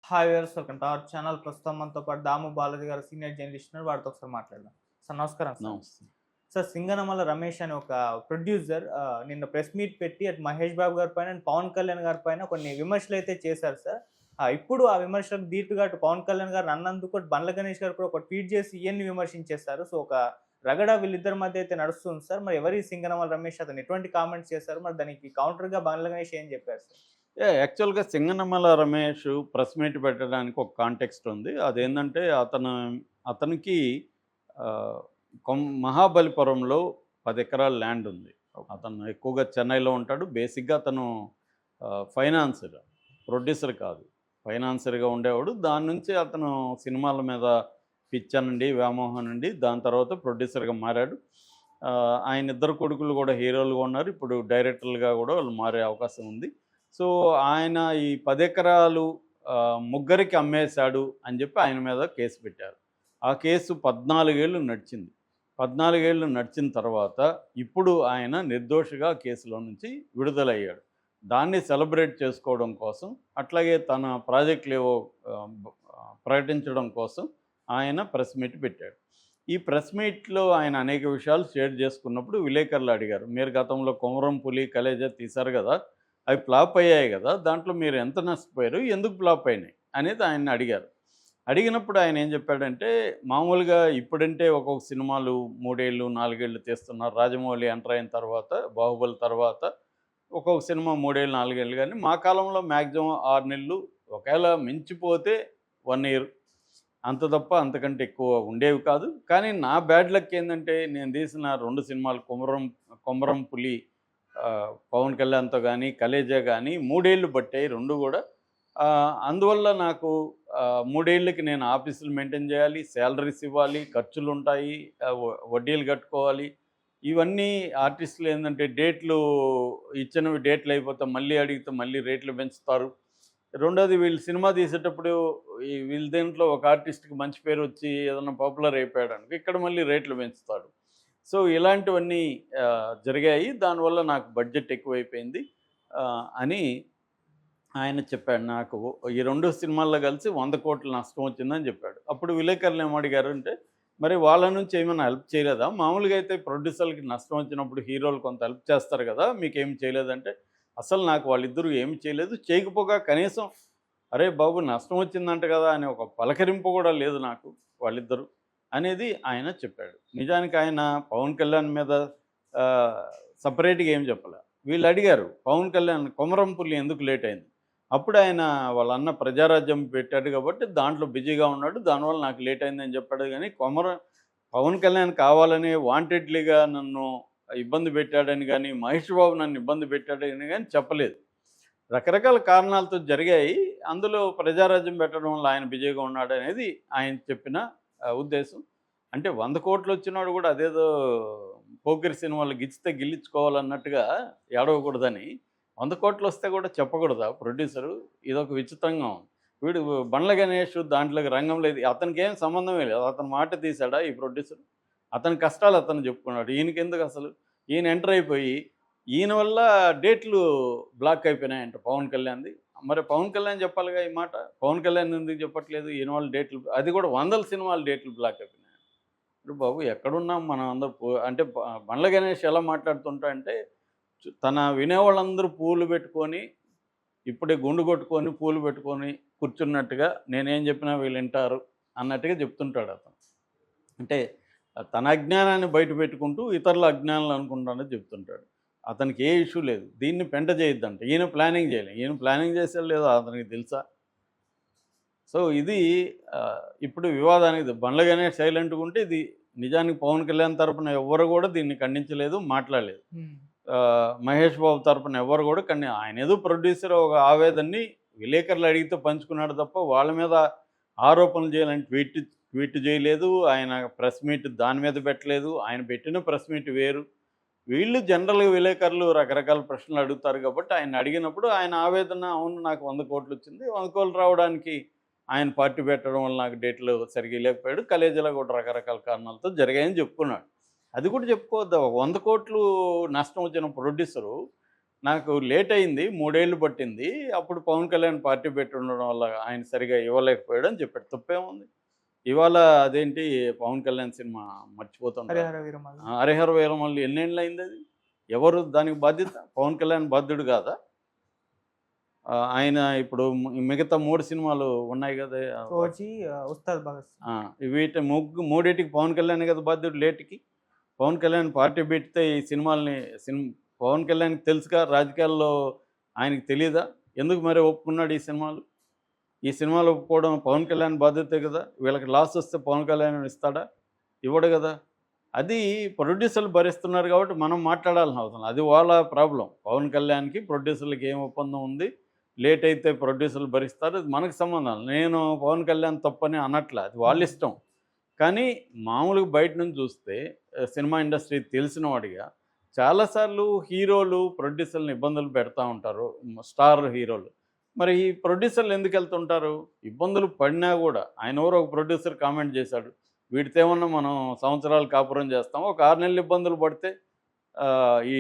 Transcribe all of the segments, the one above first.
Hi viewers, welcome to our channel. ప్రస్తుతం మనతో పాటు దాము బాలాజీ గారు సీనియర్ జర్నలిస్ట్ ఉన్నారు. వారితో ఒకసారి మాట్లాడదాం. సార్ నమస్కారం సార్. నమస్తే. సార్ సింగనమల రమేష్ అని ఒక ప్రొడ్యూసర్ నిన్న ప్రెస్ మీట్ పెట్టి అటు మహేష్ బాబు గారి పైన, అండ్ పవన్ కళ్యాణ్ గారి పైన కొన్ని విమర్శలైతే చేశారు సార్. ఇప్పుడు ఆ విమర్శలకు ధీటుగా అటు పవన్ కళ్యాణ్ గారు అన్నందుకు అటు బండ్ల గణేష్ గారు కూడా ఒక ట్వీట్ చేసి ఈయన్ని విమర్శించేశారు. సో ఒక రగడ వీళ్ళిద్దరి మధ్య అయితే నడుస్తుంది సార్. మరి ఎవరి సింగనమల రమేష్, అతను ఎటువంటి కామెంట్స్ చేశారు? మరి దానికి కౌంటర్‌గా బండ్ల గణేష్ ఏం చెప్పారు సార్? యాక్చువల్‌గా 'సింగనమల రమేష్' ప్రెస్ మీట్ పెట్టడానికి ఒక కాంటెక్స్ట్ ఉంది. అదేందంటే అతనికి ఆహ్, మహాబలిపురంలో 10 ఎకరాల ల్యాండ్ ఉంది. అతను ఎక్కువగా చెన్నైలో ఉంటాడు. బేసిక్‌గా అతను ఫైనాన్సర్, ప్రొడ్యూసర్ కాదు. ఫైనాన్సర్‌గా ఉండేవాడు. దాని నుంచి అతను సినిమాల మీద పిచ్చనండి, వ్యామోహం నుండి దాని తర్వాత ప్రొడ్యూసర్‌గా మారాడు. ఆయన ఇద్దరు కొడుకులు కూడా హీరోలుగా ఉన్నారు. ఇప్పుడు డైరెక్టర్లుగా కూడా వాళ్ళు మారే అవకాశం ఉంది. సో, ఆయన ఈ 10 ఎకరాలు ముగ్గురికి అమ్మేశాడు అని చెప్పి ఆయన మీద కేసు పెట్టారు. ఆ కేసు 14 ఏళ్ళు నడిచింది. 14 ఏళ్ళు నడిచిన తర్వాత ఇప్పుడు ఆయన నిర్దోషిగా కేసులో నుంచి విడుదలయ్యాడు. దాన్ని సెలబ్రేట్ చేసుకోవడం కోసం, అట్లాగే తన ప్రాజెక్టులేవో ప్రకటించడం కోసం ఆయన ప్రెస్ మీట్ పెట్టాడు. ఈ ప్రెస్ మీట్‌లో ఆయన అనేక విషయాలు షేర్ చేసుకున్నప్పుడు విలేకరులు అడిగారు. "మీరు గతంలో 'కొమరం పులి', 'కలేజా' తీశారు గదా! అవి ఫ్లాప్ అయ్యాయి గదా! దాంట్లో మీరు ఎంత నష్టపోయారు? ఎందుకు ఫ్లాప్ అయినాయి?" అనేది ఆయన్ని అడిగారు. అడిగినప్పుడు ఆయన ఏం చెప్పాడంటే, మామూలుగా ఇప్పుడంటే ఒక్కొక్క సినిమాలు 3 ఏళ్ళు, 4 ఏళ్ళు తీస్తున్నారు. రాజమౌళి ఎంటర్ అయిన తర్వాత, 'బాహుబలి' తర్వాత ఒక్కొక్క సినిమా 3 ఏళ్ళు, 4 ఏళ్ళు గానీ, మా కాలంలో మాక్సిమం 6 నెలలు, ఒకవేళ మించిపోతే 1 ఇయర్. అంత తప్ప అంతకంటే ఎక్కువ ఉండేవి కాదు. కానీ నా బ్యాడ్ లక్ ఏందంటే, నేను తీసిన 2 సినిమాలు 'కొమరం పులి' పవన్ కళ్యాణ్‌తో గానీ, 'కలేజా' గానీ 3 ఏళ్ళు పట్టాయి 2 గూడా. అందువల్ల నాకు 3 ఏళ్ళకి నేను ఆఫీసులు మెయింటైన్ చేయాలి, సాలరీస్ ఇవ్వాలి, ఖర్చులుంటాయి, వడ్డీలు కట్టుకోవాలి. ఇవన్నీ ఆర్టిస్టులు ఏందంటే ఇచ్చినవి డేట్లు అయిపోతే మళ్ళీ అడిగితే మళ్ళీ రేట్లు పెంచుతారు. రెండోది వీళ్ళు సినిమా తీసేటప్పుడు వీళ్ళ దీంట్లో ఒక ఆర్టిస్ట్‌కి మంచి పేరొచ్చి ఏదన్నా పాపులర్ అయిపోయాడనుకో, ఇక్కడ మళ్ళీ రేట్లు పెంచుతాడు. సో, ఇలాంటివన్నీ జరిగాయి. దానివల్ల నాకు బడ్జెట్ ఎక్కువైపోయింది అని ఆయన చెప్పాడు. నాకు ఈ 2 సినిమాల్లో కలిసి 100,00,00,000 నష్టం వచ్చిందని చెప్పాడు. అప్పుడు విలేకరులు ఏమడిగారంటే, మరి వాళ్ళ నుంచి ఏమైనా హెల్ప్ చేయలేదా? మామూలుగా అయితే ప్రొడ్యూసర్‌లకి నష్టం వచ్చినప్పుడు హీరోలు కొంత హెల్ప్ చేస్తారు కదా! మీకేమి చేయలేదంటే, అసలు నాకు వాళ్ళిద్దరూ ఏమి చేయలేదు. చేయకపోగా కనీసం "అరే బాబు! నష్టం వచ్చిందంట కదా!" అనే ఒక పలకరింపు కూడా లేదు నాకు వాళ్ళిద్దరూ అనేది ఆయన చెప్పాడు. నిజానికి ఆయన పవన్ కళ్యాణ్ మీద ఆహ్, సెపరేట్‌గా ఏం చెప్పలే. వీళ్ళు అడిగారు, "పవన్ కళ్యాణ్ 'కొమరం పులి' ఎందుకు లేట్ అయింది?" అప్పుడు ఆయన వాళ్ళ అన్న 'ప్రజారాజ్యం' పెట్టాడు కాబట్టి దాంట్లో బిజీగా ఉన్నాడు. దానివల్ల నాకు లేట్ అయిందని చెప్పాడు గానీ, పవన్ కళ్యాణ్ కావాలని వాంటెడ్లీగా నన్ను ఇబ్బంది పెట్టాడని గానీ, మహేష్ బాబు నన్ను ఇబ్బంది పెట్టాడని గానీ చెప్పలేదు. రకరకాల కారణాలతో జరిగాయి. అందులో 'ప్రజారాజ్యం' పెట్టడం వల్ల ఆయన బిజీగా ఉన్నాడనేది ఆయన చెప్పిన ఉద్దేశం. అంటే 100,00,00,000 వచ్చినోడు కూడా అదేదో పోకిరి సినిమాలో గిచ్చితే గిల్లించుకోవాలన్నట్టుగా ఏడవకూడదని, 100,00,00,000 వస్తే కూడా చెప్పకూడదా ప్రొడ్యూసరు? ఇదొక విచిత్రంగా ఉంది. వీడు బండ్ల గణేష్ దాంట్లోకి రంగం లేదు. అతనికేం సంబంధమే లేదు. అతని మాట తీసాడా ఈ ప్రొడ్యూసరు? అతని కష్టాలు అతను చెప్పుకున్నాడు. ఈయనకెందుకసలు? ఈయన ఎంటర్ అయిపోయి, ఈయన వల్ల డేట్లు బ్లాక్ అయిపోయినాయంట పవన్ కళ్యాణ్‌ది. మరి పవన్ కళ్యాణ్ చెప్పాలిగా ఈ మాట. పవన్ కళ్యాణ్ ఎందుకు చెప్పట్లేదు? ఈయన వల్ల డేట్లు, అది కూడా వందల సినిమాల డేట్లు బ్లాక్ అయిపోయినాయి. ఇప్పుడు బాబు ఎక్కడున్నాం మనం అందరూ అంటే బండ్ల గణేష్ ఎలా మాట్లాడుతుంటాడంటే, తన వినేవాళ్ళందరూ పూలు పెట్టుకొని, ఇప్పుడే గుండు కొట్టుకొని, పూలు పెట్టుకొని కూర్చున్నట్టుగా నేనేం చెప్పినా వీళ్ళింటారు అన్నట్టుగా చెప్తుంటాడు అతను. అంటే తన అజ్ఞానాన్ని బయట పెట్టుకుంటూ ఇతరుల అజ్ఞానాలు అనుకుంటానని చెప్తుంటాడు. అతనికి ఏ ఇష్యూ లేదు. దీన్ని పెంట చేయొద్దంట. ఈయన ప్లానింగ్ చేయలే. ఈయన ప్లానింగ్ చేసాడో లేదో అతనికి తెలుసా? సో, ఇది ఇప్పుడు వివాదానికి బండ్ల గణేష్ సైలెంట్‌గా ఉంటే, ఇది నిజానికి పవన్ కళ్యాణ్ తరపున ఎవ్వరు కూడా దీన్ని ఖండించలేదు, మాట్లాడలేదు. హ్మ్. మహేష్ బాబు తరపున ఎవ్వరు కూడా ఆయనేదో ప్రొడ్యూసర్ ఒక ఆవేదనని విలేకరులు అడిగితే పంచుకున్నాడు తప్ప, వాళ్ళ మీద ఆరోపణలు చేయాలని ట్వీట్ చేయలేదు. ఆయన ప్రెస్ మీట్ దాని మీద పెట్టలేదు. ఆయన పెట్టిన ప్రెస్ మీట్ వేరు. వీళ్ళు జనరల్‌గా విలేకరులు రకరకాల ప్రశ్నలు అడుగుతారు కాబట్టి, ఆయన్ని అడిగినప్పుడు ఆయన ఆవేదన, అవును నాకు 100,00,00,000 వచ్చింది. 100,00,00,000 రావడానికి ఆయన పార్టీ పెట్టడం వల్ల నాకు డేట్లు సరిగ్గా ఇవ్వలేకపోయాడు. కాలేజీలో కూడా రకరకాల కారణాలతో జరిగాయని చెప్పుకున్నాడు. అది కూడా చెప్పుకోవద్దా? 100,00,00,000 నష్టం వచ్చిన ప్రొడ్యూసరు నాకు లేట్ అయింది, 3 ఏళ్ళు పట్టింది. అప్పుడు పవన్ కళ్యాణ్ పార్టీ పెట్టుండడం వల్ల ఆయన సరిగ్గా ఇవ్వలేకపోయాడు అని చెప్పాడు. తప్పేముంది? ఇవాళ అదేంటి పవన్ కళ్యాణ్ సినిమా మర్చిపోతుండ్రా? 'హరిహర వీరమల్లు'. 'హరిహర వీరమల్లు' ఎన్నేళ్ళయిందది? ఎవరు దానికి బాధ్యత? పవన్ కళ్యాణ్ బాధ్యుడు కాదా? ఆయన ఇప్పుడు మిగతా 3 సినిమాలు ఉన్నాయి గదా! 'ఓజీ', 'ఉస్తాద్ భగత్ సింగ్'. ఆ! మూడిటికి పవన్ కళ్యాణే కదా బాధ్యుడు లేట్‌కి. పవన్ కళ్యాణ్ పార్టీ పెడితే ఈ సినిమాల్ని సిన్ పవన్ కళ్యాణ్‌కి తెలుసుగా రాజకీయాల్లో ఆయనకి తెలీదా? ఎందుకు మరి ఒప్పుకున్నాడు ఈ సినిమాలు? ఈ సినిమాలు ఒప్పుకోవడం పవన్ కళ్యాణ్ బాధ్యతే కదా! వీళ్ళకి లాస్ వస్తే పవన్ కళ్యాణ్ ఇస్తాడా? ఇవ్వడు గదా! అది ప్రొడ్యూసర్లు భరిస్తున్నారు కాబట్టి మనం మాట్లాడాల్సిన అవసరం లేదు. అది వాళ్ళ ప్రాబ్లమ్. పవన్ కళ్యాణ్‌కి, ప్రొడ్యూసర్‌లకి ఏం ఒప్పందం ఉంది? లేట్ అయితే ప్రొడ్యూసర్లు భరిస్తారు. అది మనకు సంబంధం లేదు. నేను పవన్ కళ్యాణ్ తప్పని అనట్లా. అది వాళ్ళ ఇష్టం. కానీ మామూలుగా బయట నుంచి చూస్తే సినిమా ఇండస్ట్రీ తెలిసిన వాడిగా చాలా సార్లు హీరోలు, ప్రొడ్యూసర్‌లని ఇబ్బందులు పెడతా ఉంటారు. స్టార్ హీరోలు. మరి ఈ ప్రొడ్యూసర్లు ఎందుకెళ్తుంటారు? ఇబ్బందులు పడినా గూడా ఆయనెవరో ఒక ప్రొడ్యూసర్ కామెంట్ చేశాడు. వీడితో ఏమన్నా మనం సంవత్సరాలు కాపురం చేస్తాం. ఒక 6 నెలలు ఇబ్బందులు పడితే ఈ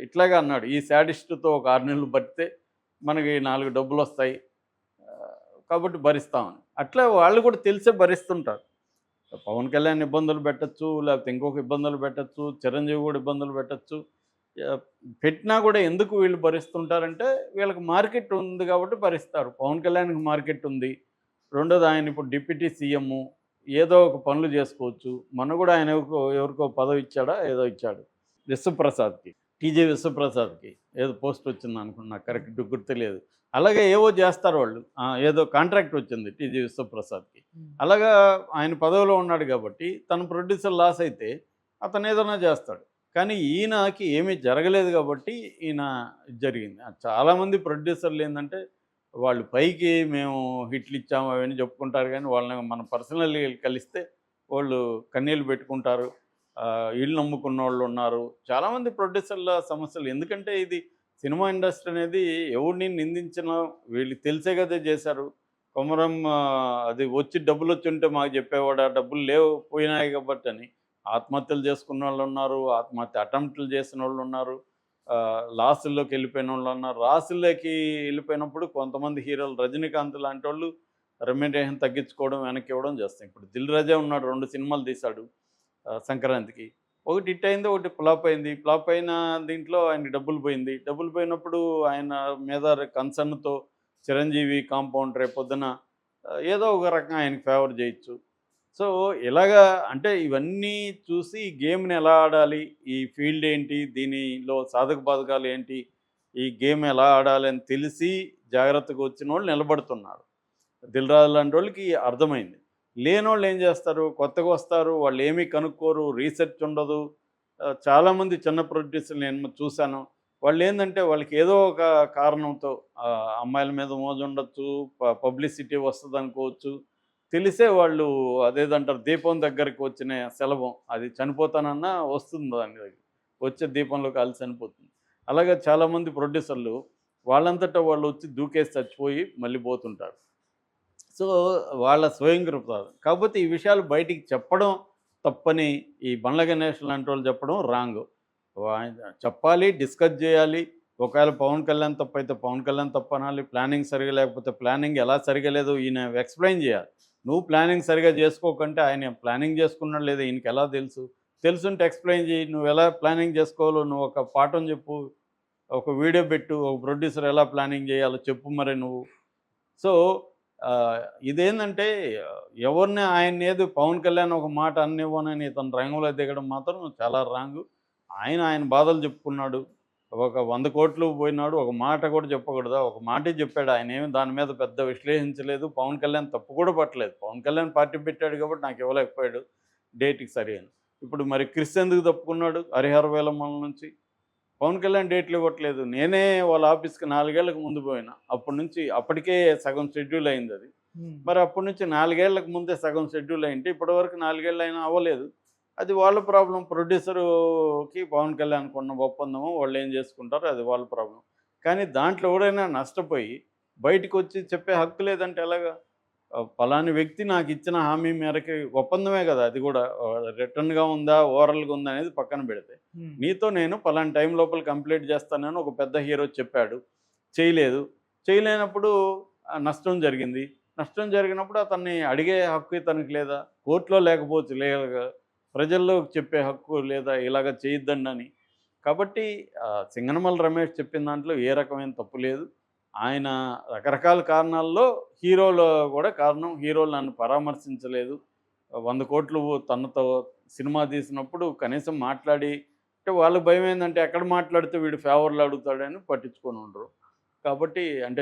ఇట్లాగే అన్నాడు. ఈ శాడిస్ట్‌తో ఒక 6 నెలలు బతికితే మనకి 4 డబ్బులొస్తాయి. కాబట్టి భరిస్తామని. అట్లా వాళ్ళు కూడా తెలిసే భరిస్తుంటారు. పవన్ కళ్యాణ్ ఇబ్బందులు పెట్టొచ్చు, లేకపోతే ఇంకొక ఇబ్బందులు పెట్టొచ్చు, చిరంజీవి కూడా ఇబ్బందులు పెట్టొచ్చు. యాహ్, పెట్టినా కూడా ఎందుకు వీళ్ళు భరిస్తుంటారంటే వీళ్ళకి మార్కెట్ ఉంది కాబట్టి భరిస్తారు. పవన్ కళ్యాణ్‌కి మార్కెట్ ఉంది. రెండోది ఆయన ఇప్పుడు డిప్యూటీ సీఎం, ఏదో ఒక పనులు చేసుకోవచ్చు. మొన్న కూడా ఆయన ఎవరికో పదవి ఇచ్చాడా? ఏదో ఇచ్చాడు. విశ్వప్రసాద్‌కి. టీజే విశ్వప్రసాద్‌కి ఏదో పోస్ట్ వచ్చిందనుకున్నా. నాకు కరెక్ట్ గుర్తులేదు. అలాగే ఏవో చేస్తారు వాళ్ళు. ఏదో కాంట్రాక్ట్ వచ్చింది టీజే విశ్వప్రసాద్‌కి. అలాగా ఆయన పదవిలో ఉన్నాడు కాబట్టి తన ప్రొడ్యూసర్ లాస్ అయితే అతను ఏదైనా చేస్తాడు. కానీ ఈయనకి ఏమీ జరగలేదు కాబట్టి ఈయన ఇది జరిగింది. చాలామంది ప్రొడ్యూసర్లు ఏందంటే వాళ్ళు పైకి మేము హిట్లు ఇచ్చాము అవన్నీ చెప్పుకుంటారు కానీ వాళ్ళని మనం పర్సనల్లీ కలిస్తే వాళ్ళు కన్నీళ్ళు పెట్టుకుంటారు. ఇళ్ళు నమ్ముకున్నోళ్ళు ఉన్నారు. చాలామంది ప్రొడ్యూసర్ల సమస్యలు ఎందుకంటే ఇది సినిమా ఇండస్ట్రీ అనేది ఎవరిని నిందించినా వీళ్ళకి తెలిసే కదా చేశారు. కొమరం అది వచ్చి డబ్బులొచ్చుంటే మాకు చెప్పేవాడు. ఆ డబ్బులు లేవు పోయినాయి కాబట్టి అని. ఆత్మహత్యలు చేసుకున్నోళ్ళున్నారు. ఆత్మహత్య అటెంప్టులు చేసినోళ్ళున్నారు. లాసుల్లోకి వెళ్ళిపోయినోళ్ళున్నారు. రాసుల్లోకి వెళ్ళిపోయినప్పుడు కొంతమంది హీరోలు 'రజనీకాంత్' లాంటోళ్ళు రెమ్యునరేషన్ తగ్గించుకోవడం, వెనక్కి ఇవ్వడం చేస్తాం. ఇప్పుడు 'దిల్ రాజే' ఉన్నాడు. 2 సినిమాలు తీశాడు సంక్రాంతికి. ఒకటి హిట్ అయింది. ఒకటి ఫ్లాప్ అయింది. ఫ్లాప్ అయిన దీంట్లో ఆయనకి డబ్బులు పోయింది. డబ్బులు పోయినప్పుడు ఆయన మీద కన్సర్న్‌తో చిరంజీవి కాంపౌండ్ రేపొద్దున ఏదో ఒక రకంగా ఆయనకి ఫేవర్ చేయొచ్చు. సో, ఇలాగా అంటే ఇవన్నీ చూసి ఈ గేమ్‌ని ఎలా ఆడాలి? ఈ ఫీల్డ్ ఏంటి? దీనిలో సాధక బాధకాలు ఏంటి? ఈ గేమ్ ఎలా ఆడాలి అని తెలిసి జాగ్రత్తగా వచ్చినోళ్ళు నిలబడుతున్నారు. 'దిల్ రాజు' లాంటోళ్ళకి అర్థమైంది. లేనోళ్ళు ఏం చేస్తారు? కొత్తగా వస్తారు. వాళ్ళు ఏమీ కనుక్కోరు. రీసెర్చ్ ఉండదు. చాలామంది చిన్న ప్రొడ్యూసర్లు నేను చూశాను. వాళ్ళేందంటే వాళ్ళకి ఏదో ఒక కారణంతో అమ్మాయిల మీద మోజుండొచ్చు, పబ్లిసిటీ వస్తదనుకోవచ్చు. తెలిసే వాళ్ళు అదేదంటారు దీపం దగ్గరికి వచ్చిన శలభం. అది చనిపోతానన్నా వస్తుంది దాని దగ్గరికి. వచ్చే దీపంలో కాలి చనిపోతుంది. అలాగే చాలామంది ప్రొడ్యూసర్లు వాళ్ళంతటా వాళ్ళు వచ్చి దూకేసి చచ్చిపోయి మళ్ళీ పోతుంటారు. సో, వాళ్ళ స్వయం కృపాలు. కాకపోతే ఈ విషయాలు బయటికి చెప్పడం తప్పని ఈ బండ్ల గణేష్ లాంటోళ్ళు చెప్పడం రాంగు. చెప్పాలి, డిస్కస్ చేయాలి. ఒకవేళ పవన్ కళ్యాణ్ తప్పైతే పవన్ కళ్యాణ్ తప్పనాలి. ప్లానింగ్ సరిగ్గా లేకపోతే ప్లానింగ్ ఎలా సరిగ్గా లేదో ఈయన ఎక్స్‌ప్లెయిన్ చేయాలి. నువ్వు ప్లానింగ్ సరిగ్గా చేసుకోకంటే ఆయన ప్లానింగ్ చేసుకున్నాడో లేదో ఈయనకెలా తెలుసు? తెలుసుంటే ఎక్స్‌ప్లెయిన్ చెయ్యి. నువ్వెలా ప్లానింగ్ చేసుకోవాలో నువ్వు ఒక పాఠం చెప్పు. ఒక వీడియో పెట్టు. ఒక ప్రొడ్యూసర్ ఎలా ప్లానింగ్ చేయాలో చెప్పు మరి నువ్వు. సో, ఇదేందంటే ఎవరిని ఆయన్నేదో పవన్ కళ్యాణ్ ఒక మాట అన్నివ్వనని ఇతను రంగంలో దిగడం మాత్రం చాలా రాంగు. ఆయన బాధలు చెప్పుకున్నాడు. ఒక 100,00,00,000 పోయినాడు. ఒక మాట కూడా చెప్పకూడదా? ఒక మాటే చెప్పాడు. ఆయనేమి దాని మీద పెద్ద విశ్లేషించలేదు. పవన్ కళ్యాణ్ తప్పు కూడా పట్టలేదు. పవన్ కళ్యాణ్ పార్టీ పెట్టాడు కాబట్టి నాకు ఇవ్వలేకపోయాడు డేట్‌కి సరి అని. ఇప్పుడు మరి క్రిస్ ఎందుకు తప్పుకున్నాడు 'హరిహర వీరమల్లు' నుంచి? పవన్ కళ్యాణ్ డేట్లు ఇవ్వట్లేదు. నేనే వాళ్ళ ఆఫీస్‌కి 4 ఏళ్లకు ముందు పోయినా. అప్పటి నుంచి అప్పటికే సగం షెడ్యూల్ అయిందది. మరి అప్పటి నుంచి 4 ఏళ్లకు ముందే సగం షెడ్యూల్ అయ్యుంటే ఇప్పటివరకు 4 ఏళ్ళు అయినా అవ్వలేదు. అది వాళ్ళ ప్రాబ్లమ్. ప్రొడ్యూసర్‌కి పవన్ కళ్యాణ్‌కి ఉన్న ఒప్పందము వాళ్ళేం చేసుకుంటారో అది వాళ్ళ ప్రాబ్లమ్. కానీ దాంట్లో ఎవడైనా నష్టపోయి బయటికొచ్చి చెప్పే హక్కు లేదంటే ఎలాగా? పలాని వ్యక్తి నాకు ఇచ్చిన హామీ మేరకి ఒప్పందమే కదా అది కూడా, రిటర్న్గా ఉందా ఓరల్గా ఉందా అనేది పక్కన పెడితే, హ్మ్. నీతో నేను పలాని టైం లోపల కంప్లీట్ చేస్తానని ఒక పెద్ద హీరో చెప్పాడు, చేయలేదు. చేయలేనప్పుడు నష్టం జరిగింది. నష్టం జరిగినప్పుడు అతన్ని అడిగే హక్కు ఇతనికి లేదా? కోర్టులో లేకపోవచ్చు, లీగల్‌గా ప్రజల్లో చెప్పే హక్కు లేదా ఇలాగ చేయొద్దండి అని. కాబట్టి సింగనమల రమేష్ చెప్పిన దాంట్లో ఏ రకమైన తప్పు లేదు. ఆయన రకరకాల కారణాల్లో హీరోలు కూడా కారణం. హీరోలు నన్ను పరామర్శించలేదు. 100,00,00,000 తనతో సినిమా తీసినప్పుడు కనీసం మాట్లాడి, అంటే వాళ్ళకి భయమేందంటే ఎక్కడ మాట్లాడితే వీడు ఫేవర్‌లు అడుగుతాడని పట్టించుకొని ఉండరు. కాబట్టి అంటే